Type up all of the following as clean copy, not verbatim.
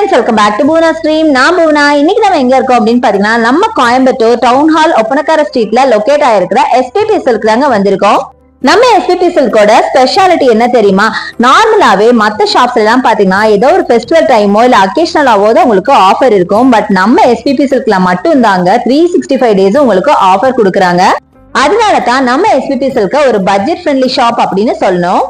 friends, welcome back to Bhuvana Stream. நான் Bhuvana. இன்னைக்கு நம்ம எங்க இருக்கோம் அப்படின்னு பாத்தீங்கன்னா நம்ம கோயம்புத்தூர் டவுன் ஹால் ஒப்பனக்கார ஸ்ட்ரீட்ல லொகேட் ஆயிருக்கிற SPP சில்க் தாங்க வந்திருக்கோம். நம்ம SPP சில்கோட ஸ்பெஷாலிட்டி என்ன தெரியுமா? நார்மலாவே மத்த ஷாப்ஸ்ல எல்லாம் பாத்தீங்கன்னா ஏதோ ஒரு ஃபெஸ்டிவல் டைமோ இல்ல அக்கேஷனலாவோ தான் உங்களுக்கு ஆஃபர் இருக்கும். பட் நம்ம SPP சில்க்ல மட்டும் தாங்க 365 டேஸ் உங்களுக்கு ஆஃபர் கொடுக்குறாங்க. அதனால தான் நம்ம SPP சில்க ஒரு பட்ஜெட் ஃப்ரெண்ட்லி ஷாப் அப்படின்னு சொல்லணும்.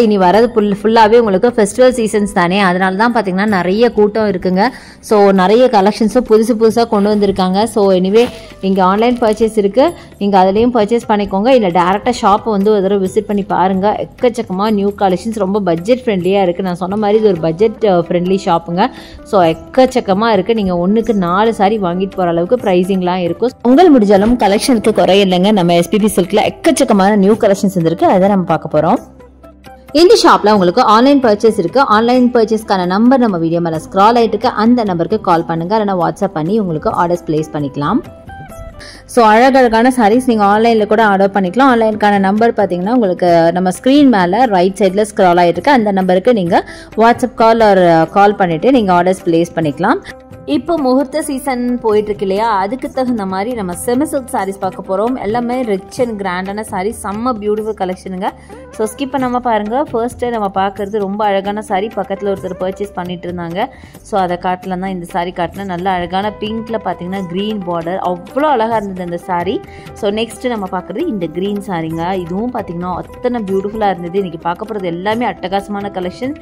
இனி வரது ஃபுல்லாகவே உங்களுக்கு ஃபெஸ்டிவல் சீசன்ஸ் தானே, அதனால தான் பார்த்தீங்கன்னா நிறைய கூட்டம் இருக்குங்க. ஸோ நிறைய கலெக்ஷன்ஸும் புதுசாக கொண்டு வந்திருக்காங்க. ஸோ எனிவே இங்கே ஆன்லைன் பர்ச்சேஸ் இருக்குது, நீங்கள் அதுலேயும் பர்ச்சேஸ் பண்ணிக்கோங்க. இல்லை டேரெக்டாக ஷாப்பை வந்து ஒரு தடவை விசிட் பண்ணி பாருங்கள். எக்கச்சக்கமாக நியூ கலெக்ஷன்ஸ் ரொம்ப பட்ஜெட் ஃப்ரெண்ட்லியாக இருக்குது. நான் சொன்ன மாதிரி இது ஒரு பட்ஜெட் ஃப்ரெண்ட்லி ஷாப்புங்க. ஸோ எக்கச்சக்கமாக இருக்குது. நீங்கள் ஒன்றுக்கு 4 சாரி வாங்கிட்டு போகிற அளவுக்கு ப்ரைஸிங்லாம் இருக்கும். உங்கள் முடிஞ்சாலும் கலெக்ஷனுக்கு குறையில்லைங்க. நம்ம SPP சில்கில் எக்கச்சக்கமான நியூ கலெக்ஷன்ஸ் வந்துருக்கு, அதை நம்ம பார்க்க போகிறோம். இந்த ஷாப்ல உங்களுக்கு ஆன்லைன் பர்ச்சேஸ் இருக்கு. ஆன்லைன் பர்ச்சேஸ்க்கான நம்பர் நம்ம வீடியோ மேல ஸ்க்ரால் ஆயிட்டு இருக்கு. அந்த நம்பருக்கு கால் பண்ணுங்க, இல்லைன்னா வாட்ஸ்அப் பண்ணி உங்களுக்கு ஆர்டர்ஸ் பிளேஸ் பண்ணிக்கலாம். ஸோ அழகழகான சாரீஸ் நீங்கள் ஆன்லைனில் கூட ஆர்டர் பண்ணிக்கலாம். ஆன்லைனுக்கான நம்பர் பார்த்தீங்கன்னா உங்களுக்கு நம்ம ஸ்க்ரீன் மேலே ரைட் சைடில் ஸ்க்ரால் ஆகிட்டு இருக்கு. அந்த நம்பருக்கு நீங்கள் வாட்ஸ்அப் கால் ஒரு கால் பண்ணிவிட்டு நீங்கள் ஆர்டர்ஸ் பிளேஸ் பண்ணிக்கலாம். இப்போ முகூர்த்த சீசன் போயிட்டு இருக்கு இல்லையா, அதுக்கு தகுந்த மாதிரி நம்ம செமி சில்க் சாரீஸ் பார்க்க போகிறோம். எல்லாமே ரிச் அண்ட் கிராண்டான சாரீஸ், செம்ம பியூட்டிஃபுல் கலெக்ஷனுங்க. ஸோ ஸ்கிப் பண்ணாமல் பாருங்கள். ஃபர்ஸ்ட்டு நம்ம பார்க்குறது ரொம்ப அழகான சாரீ. பக்கத்தில் ஒருத்தர் பர்ச்சேஸ் பண்ணிட்டு இருந்தாங்க. ஸோ அதை காட்டலாம் தான் இந்த சாரீ காட்டினேன். நல்ல அழகான பிங்க்கில் பார்த்தீங்கன்னா க்ரீன் பார்டர், அவ்வளோ அழகாக இருந்தது அந்த சாரீ. ஸோ நெக்ஸ்ட்டு நம்ம பார்க்குறது இந்த க்ரீன் சாரீங்க. இதுவும் பார்த்தீங்கன்னா அத்தனை பியூட்டிஃபுல்லாக இருந்தது. இன்றைக்கி பார்க்க போகிறது எல்லாமே அட்டகாசமான கலெக்ஷன்.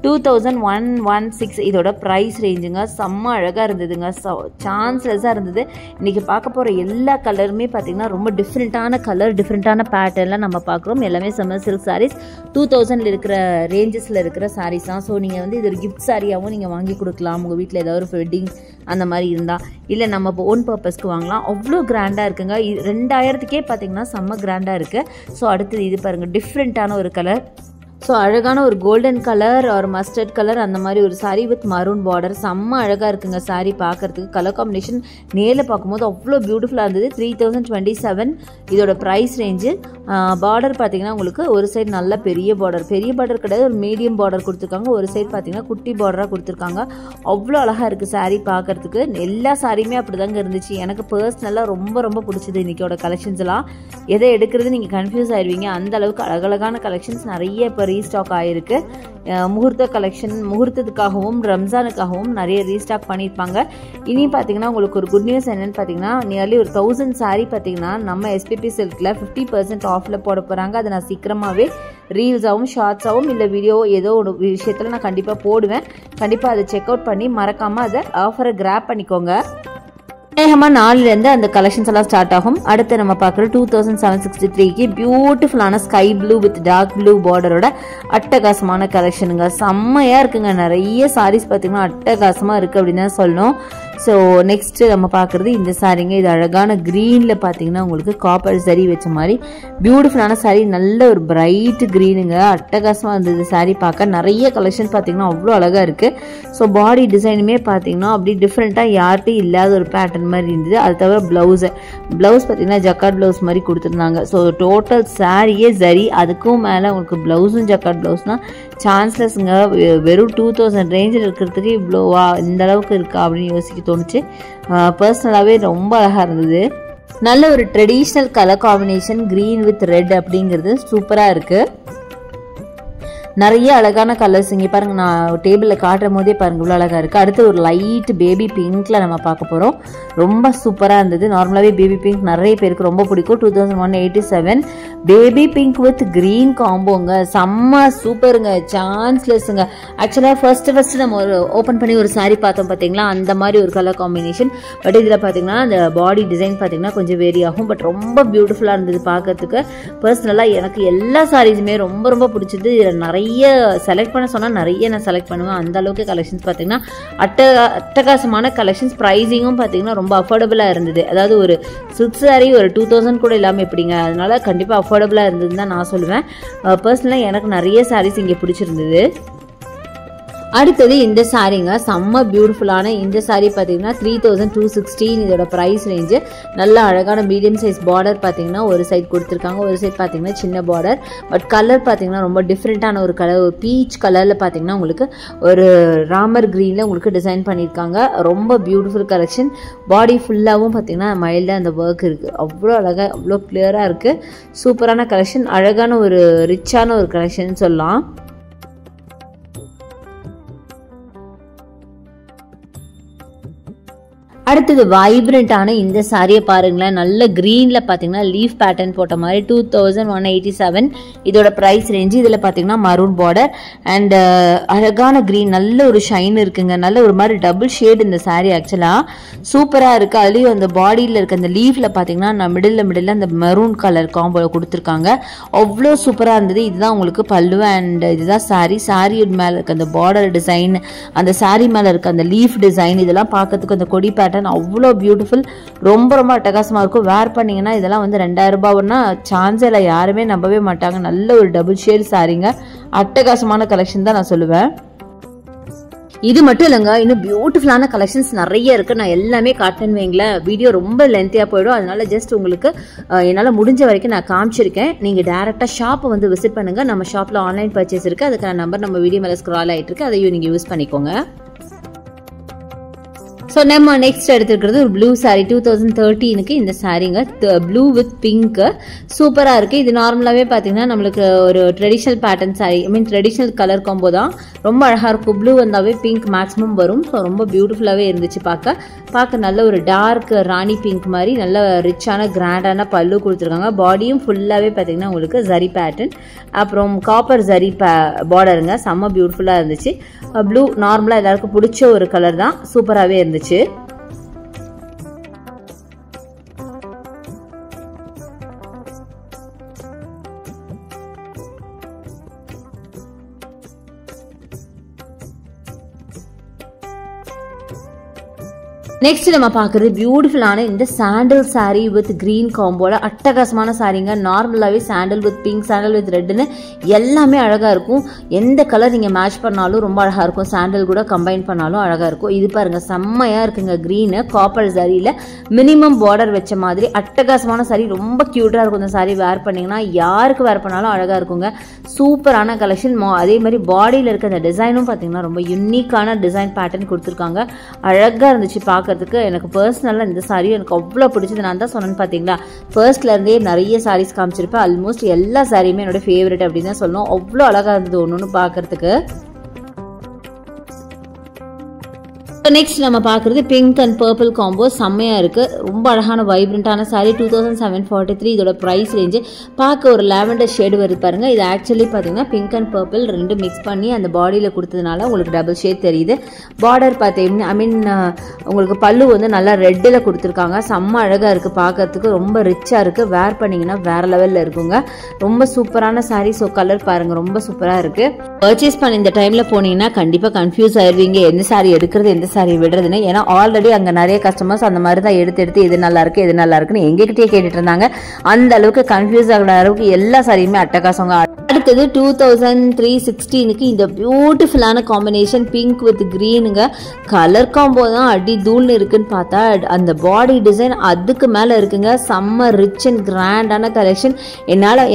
2116 இதோட ப்ரைஸ் ரேஞ்சுங்க. செம்ம அழகாக இருந்ததுங்க. சான்ஸ்லெஸ்ஸாக இருந்தது. இன்றைக்கி பார்க்க போகிற எல்லா கலருமே பார்த்திங்கன்னா ரொம்ப டிஃப்ரெண்ட்டான கலர், டிஃப்ரெண்ட்டான பேட்டர்ன்லாம் நம்ம பார்க்குறோம். எல்லாமே செம்ம சில்க் சாரீஸ் 2000 இருக்கிற ரேஞ்சஸில் இருக்கிற சாரீஸ் தான். ஸோ நீங்கள் வந்து இது ஒரு கிஃப்ட் சாரியாகவும் நீங்கள் வாங்கி கொடுக்கலாம். உங்கள் வீட்டில் ஏதாவது ஒரு வெட்டிங் அந்த மாதிரி இருந்தால், இல்லை நம்ம ஓன் பர்பஸ்க்கு வாங்கலாம். அவ்வளோ கிராண்டாக இருக்குங்க. 2000க்கே பார்த்திங்கன்னா செம்ம கிராண்டாக இருக்குது. ஸோ அடுத்தது இது பாருங்கள், டிஃப்ரெண்ட்டான ஒரு கலர். ஸோ அழகான ஒரு கோல்டன் கலர் ஒரு மஸ்டர்ட் கலர் அந்த மாதிரி ஒரு சாரீ வித் மரூன் பார்டர். செம்ம அழகாக இருக்குங்க சாரீ பார்க்குறதுக்கு. கலர் காம்பினேஷன் நேரில் பார்க்கும்போது அவ்வளோ பியூட்டிஃபுல்லாக இருந்தது. 3027 இதோட ப்ரைஸ் ரேஞ்சு. பார்டர் பார்த்தீங்கன்னா உங்களுக்கு ஒரு சைடு நல்ல பெரிய பார்டர் கிடையாது, ஒரு மீடியம் பார்டர் கொடுத்துருக்காங்க. ஒரு சைடு பார்த்தீங்கன்னா குட்டி பார்டராக கொடுத்துருக்காங்க. அவ்வளோ அழகாக இருக்குது சாரீ பார்க்குறதுக்கு. எல்லா சாரியுமே அப்படி தாங்க இருந்துச்சு. எனக்கு பர்சனலாக ரொம்ப பிடிச்சது இன்றைக்கோட கலெக்ஷன்ஸ் எல்லாம். எதை எடுக்கிறது நீங்கள் கன்ஃபியூஸ் ஆயிடுவீங்க. அந்த அளவுக்கு அழகழகான கலெக்ஷன்ஸ் நிறைய இப்போ ரீஸ்டாக் ஆகிருக்கு. முகூர்த்த கலெக்ஷன், முகூர்த்தத்துக்காகவும் ரம்ஜானுக்காகவும் நிறைய ரீஸ்டாக் பண்ணியிருப்பாங்க. இனி பார்த்தீங்கன்னா உங்களுக்கு ஒரு குட் நியூஸ் என்னென்னு பார்த்தீங்கன்னா, நியர்லி ஒரு 1000 சாரீ பார்த்தீங்கன்னா நம்ம SPP சில்கில் 50% ஆஃபில் போட போகிறாங்க. அதை நான் சீக்கிரமாகவே ரீல்ஸாகவும் ஷார்ட்ஸாகவும் இல்லை வீடியோ ஏதோ ஒரு விஷயத்தில் நான் கண்டிப்பாக போடுவேன். கண்டிப்பாக அதை செக் அவுட் பண்ணி மறக்காமல் அதை ஆஃபரை கிராப் பண்ணிக்கோங்க. வேகமாக 4லேருந்து அந்த கலெக்ஷன்ஸ் எல்லாம் ஸ்டார்ட் ஆகும். அடுத்து நம்ம பார்க்குற 2763க்கு பியூட்டிஃபுல்லான sky blue with dark blue பார்டரோட அட்டகாசமான கலெக்ஷனுங்க. செம்மையாக இருக்குங்க. நிறைய சாரீஸ் பார்த்தீங்கன்னா அட்டகாசமாக இருக்குது அப்படின்னு தான் சொல்லணும். ஸோ நெக்ஸ்ட்டு நம்ம பார்க்குறது இந்த சாரீங்க. இது அழகான க்ரீனில் பார்த்தீங்கன்னா உங்களுக்கு காப்பர் சரி வச்ச மாதிரி பியூட்டிஃபுல்லான சாரீ. நல்ல ஒரு பிரைட் க்ரீனுங்க. அட்டகாசமாக இருந்தது சாரீ பார்க்க. நிறைய கலெக்ஷன் பார்த்தீங்கன்னா அவ்வளோ அழகாக இருக்குது. ஸோ பாடி டிசைனுமே பார்த்தீங்கன்னா அப்படி டிஃப்ரெண்ட்டாக யார்கிட்டையும் இல்லாத ஒரு பேட்டர்ன் மாதிரி இருந்தது. அது தவிர ப்ளவுஸ் பார்த்தீங்கன்னா ஜக்கார்ட் ப்ளவுஸ் மாதிரி கொடுத்துருந்தாங்க. ஸோ டோட்டல் சாரியே சரி, அதுக்கும் மேலே உங்களுக்கு ப்ளவுஸும் ஜக்கார்ட் ப்ளவுஸ்னால் சான்ஸ்லெஸ்ங்க. வெறும் 2000 ரேஞ்சில் இருக்கிறதுக்கு இவ்வளோவா, இந்த அளவுக்கு இருக்கா அப்படின்னு யோசிக்க தோணுச்சு. பர்சனலாகவே ரொம்ப அழகாக இருந்தது. நல்ல ஒரு traditional colour combination green with red அப்படிங்கிறது சூப்பராக இருக்குது. நிறைய அழகான கலர்ஸ் இங்கே பாருங்கள். நான் டேபிளில் காட்டுற போதே பாருங்கள் இவ்வளோ அழகாக இருக்குது. அடுத்து ஒரு லைட் பேபி பிங்க்கில் நம்ம பார்க்க போகிறோம். ரொம்ப சூப்பராக இருந்தது. நார்மலாகவே பேபி பிங்க் நிறைய பேருக்கு ரொம்ப பிடிக்கும். 2187 பேபி பிங்க் வித் க்ரீன் காம்போங்க. செம்ம சூப்பருங்க, சான்ஸ்லெஸ்ஸுங்க. ஆக்சுவலாக ஃபர்ஸ்ட்டு நம்ம ஒரு ஓப்பன் பண்ணி ஒரு சாரீ பார்த்தோம் பார்த்தீங்களா, அந்த மாதிரி ஒரு கலர் காம்பினேஷன். பட் இதில் பார்த்தீங்கன்னா அந்த பாடி டிசைன் பார்த்தீங்கன்னா கொஞ்சம் வேரி ஆகும். பட் ரொம்ப பியூட்டிஃபுல்லாக இருந்தது பார்க்கறதுக்கு. பர்சனலாக எனக்கு எல்லா சாரீஸுமே ரொம்ப பிடிச்சது. இதில் நிறைய செலக்ட் பண்ண சொன்னால் நிறைய நான் செலக்ட் பண்ணுவேன். அந்த அளவுக்கு கலெக்ஷன்ஸ் பார்த்தீங்கன்னா அட்டகாசமான கலெக்ஷன்ஸ். ப்ரைஸிங்கும் பார்த்தீங்கன்னா ரொம்ப அஃபோர்டபுளாக இருந்தது. அதாவது ஒரு சில்க் சாரீ ஒரு 2000 கூட இல்லாமல் எப்படிங்க, அதனால கண்டிப்பாக அஃபோர்டபுளாக இருந்ததுன்னு தான் நான் சொல்லுவேன். பர்சனலாக எனக்கு நிறைய சாரீஸ் இங்கே பிடிச்சிருந்தது. அடுத்தது இந்த சாரீங்க செம்ம பியூட்டிஃபுல்லான இந்த சாரீ பார்த்தீங்கன்னா 3216 இதோட ப்ரைஸ் ரேஞ்சு. நல்ல அழகான மீடியம் சைஸ் பார்டர் பார்த்தீங்கன்னா ஒரு சைட் கொடுத்துருக்காங்க, ஒரு சைட் பார்த்தீங்கன்னா சின்ன பார்டர். பட் கலர் பார்த்தீங்கன்னா ரொம்ப டிஃப்ரெண்ட்டான ஒரு கலர், ஒரு பீச் கலரில் பார்த்தீங்கன்னா உங்களுக்கு ஒரு ராமர் க்ரீனில் உங்களுக்கு டிசைன் பண்ணியிருக்காங்க. ரொம்ப பியூட்டிஃபுல் கலெக்ஷன். பாடி ஃபுல்லாகவும் பார்த்தீங்கன்னா மைல்டாக அந்த ஒர்க் இருக்குது. அவ்வளோ அழகாக அவ்வளோ கிளியராக இருக்குது. சூப்பரான கலெக்ஷன், அழகான ஒரு ரிச்சான ஒரு கலெக்ஷன் சொல்லலாம். அடுத்தது வைப்ரண்டான இந்த சாரியை பாருங்களேன். நல்ல கிரீன்ல பாத்தீங்கன்னா லீஃப் பேட்டர்ன் போட்ட மாதிரி 2187 இதோட பிரைஸ் ரேஞ்சு. இதுல பாத்தீங்கன்னா மரூன் பார்டர் அண்ட் அழகான கிரீன், நல்ல ஒரு ஷைன் இருக்குங்க. நல்ல ஒரு மாதிரி டபுள் ஷேட் இந்த சாரி ஆக்சுவலா சூப்பரா இருக்கு. அதுலயும் அந்த பாடியில இருக்க அந்த லீஃப்ல பாத்தீங்கன்னா மிடில் அந்த மெரூன் கலர் காம்போல கொடுத்துருக்காங்க. அவ்வளோ சூப்பரா இருந்தது. இதுதான் உங்களுக்கு பல்லு அண்ட் இதுதான் சாரி. சாரி மேல இருக்க அந்த பார்டர் டிசைன், அந்த சாரி மேல இருக்க அந்த லீஃப் டிசைன், இதெல்லாம் பார்க்கறதுக்கு அந்த கொடி பேட்டர்ன் அவ்வளோ பியூட்டிஃபுல். ரொம்ப ரொம்ப அட்டகாசமா இருக்கும். வேர் பண்ணீங்கன்னா இதெல்லாம் வந்து 2000 ரூபாய்னா சான்ஸே இல்லை, யாருமே நம்பவே மாட்டாங்க. நல்ல ஒரு டபுள் ஷேட் சாரிங்க. அட்டகாசமான கலெக்ஷன் தான் நான் சொல்லுவேன். இது மட்டும் இல்லைங்க, இன்னும் பியூட்டிஃபுல்லான கலெக்ஷன்ஸ் நிறைய இருக்கு. நான் எல்லாமே காட்டுன்னு வைங்களேன், வீடியோ ரொம்ப லென்த்தியா போயிடும். அதனால ஜஸ்ட் உங்களுக்கு என்னால் முடிஞ்ச வரைக்கும் நான் காமிச்சிருக்கேன். நீங்க டேரக்டா ஷாப்பை வந்து விசிட் பண்ணுங்க. நம்ம ஷாப்ல ஆன்லைன் பர்ச்சேஸ் இருக்கு, அதுக்கான நம்பர் நம்ம வீடியோ மேலே ஸ்க்ரால் ஆயிட்டு இருக்கு, அதையும் நீங்க யூஸ் பண்ணிக்கோங்க. ஸோ நம்ம நெக்ஸ்ட் எடுத்துருக்கிறது ஒரு ப்ளூ சாரீ. 2013க்கு இந்த சாரீங்க ப்ளூ வித் பிங்க் சூப்பராக இருக்குது. இது நார்மலாகவே பார்த்தீங்கன்னா நம்மளுக்கு ஒரு ட்ரெடிஷ்னல் பேட்டர்ன் சாரீ, ஐ மீன் ட்ரெடிஷ்னல் கலர் காம்போ தான். ரொம்ப அழகாக இருக்கும். ப்ளூ வந்தாவே பிங்க் மேக்ஸிமம் வரும். ஸோ ரொம்ப பியூட்டிஃபுல்லாகவே இருந்துச்சு பார்க்க நல்ல ஒரு டார்க் ராணி பிங்க் மாதிரி நல்ல ரிச்சான கிராண்டான பல்லு கொடுத்துருக்காங்க. பாடியும் ஃபுல்லாகவே பார்த்தீங்கன்னா உங்களுக்கு ஜரி பேட்டர்ன், அப்புறம் காப்பர் ஜரி பார்டருங்க. செம்ம பியூட்டிஃபுல்லாக இருந்துச்சு. ப்ளூ நார்மலாக எல்லாருக்கும் பிடிச்ச ஒரு கலர் தான், சூப்பராகவே இருந்துச்சு. நெக்ஸ்ட் நம்ம பார்க்குறது பியூட்டிஃபுல்லான இந்த சாண்டல் சாரீ வித் கிரீன் காம்போல அட்டகாசமான சாரீங்க. நார்மலாகவே sandal with pink, sandal with ரெட்னு எல்லாமே அழகாக இருக்கும். எந்த கலர் நீங்கள் மேட்ச் பண்ணாலும் ரொம்ப அழகாக இருக்கும். சாண்டல் கூட கம்பைன் பண்ணாலும் அழகாக இருக்கும். இது பாருங்க செம்மையாக இருக்குங்க. க்ரீனு காப்பர் சாரியில் மினிமம் பார்டர் வச்ச மாதிரி அட்டகாசமான சாரீ. ரொம்ப க்யூட்டாக இருக்கும். இந்த சாரீ வேர் பண்ணிங்கன்னா யாருக்கு வேர் பண்ணாலும் அழகாக இருக்குங்க. சூப்பரான கலெக்ஷன். அதே மாதிரி பாடியில் இருக்க அந்த டிசைனும் பார்த்தீங்கன்னா ரொம்ப யூனிக்கான டிசைன் பேட்டர்ன் கொடுத்துருக்காங்க. அழகாக இருந்துச்சு பார்க்க. எனக்கு பர்சனலாக இந்த சாரி எனக்கு அவ்வளோ பிடிச்சது. நான் தான் சொன்னேன்னு பார்த்தீங்களா, ஃபர்ஸ்ட்லேருந்தே நிறைய சாரீஸ் காமிச்சிருப்பேன். ஆல்மோஸ்ட் எல்லா சாரியுமே என்னோட ஃபேவரட் அப்படின்னு தான் சொல்லணும். அவ்வளோ அழகாக இருந்தது ஒன்று பார்க்கறதுக்கு. நெக்ஸ்ட் நம்ம பார்க்குறது பிங்க் அண்ட் பர்பிள் காம்போ செம்மையாக இருக்குது. ரொம்ப அழகான வைப்ரண்டான சாரீ. 2743 இதோட ப்ரைஸ் ரேஞ்சு. பார்க்க ஒரு லாவெண்டர் ஷேடு வருது பாருங்கள். இது ஆக்சுவலி பார்த்தீங்கன்னா பிங்க் அண்ட் பர்பிள் ரெண்டு மிக்ஸ் பண்ணி அந்த பாடியில் கொடுத்ததுனால உங்களுக்கு டபுள் ஷேட் தெரியுது. பார்டர் பார்த்தீங்கன்னா ஐ மீன் உங்களுக்கு பல்லு வந்து நல்லா ரெட்டில் கொடுத்துருக்காங்க. செம்ம அழகாக இருக்குது பார்க்கறதுக்கு. ரொம்ப ரிச்சாக இருக்குது. வேர் பண்ணிங்கன்னா வேறு லெவலில் இருக்குங்க. ரொம்ப சூப்பரான சாரீ. ஸோ கலர் பாருங்கள் ரொம்ப சூப்பராக இருக்குது. பர்ச்சேஸ் பண்ண இந்த டைமில் போனீங்கன்னா கண்டிப்பாக கன்ஃபியூஸ் ஆயிடுவீங்க, எந்த சாரீ எடுக்கிறது எந்த சாரி விடுறதுன்னு. ஏன்னா ஆல்ரெடி அங்கே நிறைய கஸ்டமர்ஸ் அந்த மாதிரி தான் எடுத்து எது நல்லா இருக்கு எது நல்லா இருக்குன்னு எங்ககிட்டயே கேட்டுட்டு இருந்தாங்க. அந்த அளவுக்கு கன்ஃபியூஸ் ஆகிற அளவுக்கு எல்லா சாரியுமே அட்டகாசங்க. அடுத்தது 2316க்கு இந்த பியூட்டிஃபுல்லான காம்பினேஷன் பிங்க் வித் கிரீனுங்க. கலர் காம்போ தான் அடி தூள்னு இருக்குன்னு பார்த்தா அந்த பாடி டிசைன் அதுக்கு மேலே இருக்குங்க. செம்ம ரிச் அண்ட் கிராண்டான கலெக்ஷன்.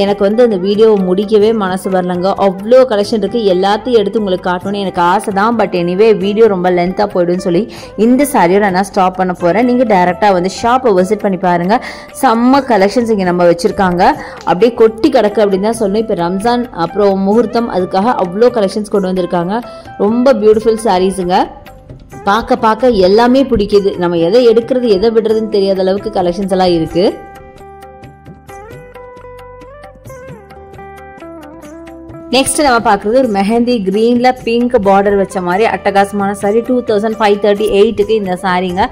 எனக்கு வந்து அந்த வீடியோவை முடிக்கவே மனசு வரலங்க. அவ்வளோ கலெக்ஷன் இருக்குது. எல்லாத்தையும் எடுத்து உங்களுக்கு காட்டணும்னு எனக்கு ஆசை தான். பட் எனிவே வீடியோ ரொம்ப லென்த்தாக போய்டுன்னு சொல்லி இந்த சாரியோட நான் ஸ்டாப் பண்ண போகிறேன். நீங்கள் டேரெக்டாக வந்து ஷாப்பை விசிட் பண்ணி பாருங்கள். செம்ம கலெக்ஷன்ஸ் இங்கே நம்ம வச்சுருக்காங்க. அப்படியே கொட்டி கிடக்கு அப்படின்னு தான் சொல்லணும். இப்போ ரம்ஜான் அப்புறம் முகூர்த்தம், அதுக்காக அவ்வளோ கலெக்ஷன்ஸ் கொண்டு வந்திருக்காங்க. ரொம்ப பியூட்டிஃபுல் சாரீஸுங்க. பார்க்க எல்லாமே பிடிக்குது. நம்ம எதை எடுக்கிறது எதை விடுறதுன்னு தெரியாத அளவுக்கு கலெக்ஷன்ஸ் எல்லாம் இருக்குது. நெக்ஸ்ட் நம்ம பார்க்குறது ஒரு மெஹந்தி கிரீனில் பிங்க் பார்டர் வச்ச மாதிரி அட்டகாசமான சாரீ. 2538க்கு இந்த சாரீங்க.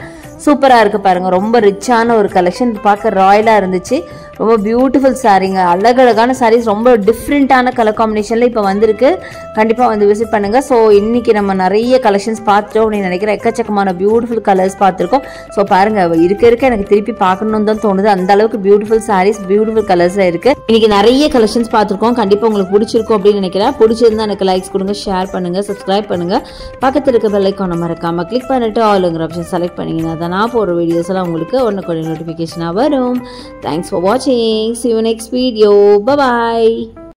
சூப்பராக இருக்குது பாருங்கள். ரொம்ப ரிச்சான ஒரு கலெக்ஷன், பார்க்க ராயலாக இருந்துச்சு. ரொம்ப பியூட்டிஃபுல் சாரீங்க, அழகழகான சாரீஸ், ரொம்ப டிஃப்ரெண்ட்டான கலர் காம்பினேஷனில் இப்போ வந்திருக்கு. கண்டிப்பாக வந்து விசிட் பண்ணுங்கள். ஸோ இன்றைக்கி நம்ம நிறைய கலெக்ஷன்ஸ் பார்த்துட்டோம் அப்படின்னு நினைக்கிறேன். எக்கச்சக்கமான பியூட்டிஃபுல் கலர்ஸ் பார்த்துருக்கோம். ஸோ பாருங்கள், இருக்க எனக்கு திருப்பி பார்க்கணுன்னு தான் தோணுது. அந்த அளவுக்கு பியூட்டிஃபுல் சாரீஸ், பியூட்டிஃபுல் கலர்ஸில் இருக்குது. இன்றைக்கி நிறைய கலெக்ஷன்ஸ் பார்த்துருக்கோம். கண்டிப்பாக உங்களுக்கு பிடிச்சிருக்கும் அப்படின்னு நினைக்கிறேன். பிடிச்சிருந்தா எனக்கு லைக்ஸ் கொடுங்க, ஷேர் பண்ணுங்கள், சப்ஸ்கிரைப் பண்ணுங்கள். பக்கத்தில் இருக்க பெல் ஐக்கானை மறக்காமல் கிளிக் பண்ணிட்டு ஆளுங்கிற ஆப்ஷன் செலக்ட் பண்ணிங்கன்னா தான் நான் போகிற வீடியோஸ் எல்லாம் உங்களுக்கு ஒன்றுக்கு நோட்டிஃபிகேஷனாக வரும். தேங்க்ஸ் ஃபார் வாட்சிங். See you next video. Bye bye.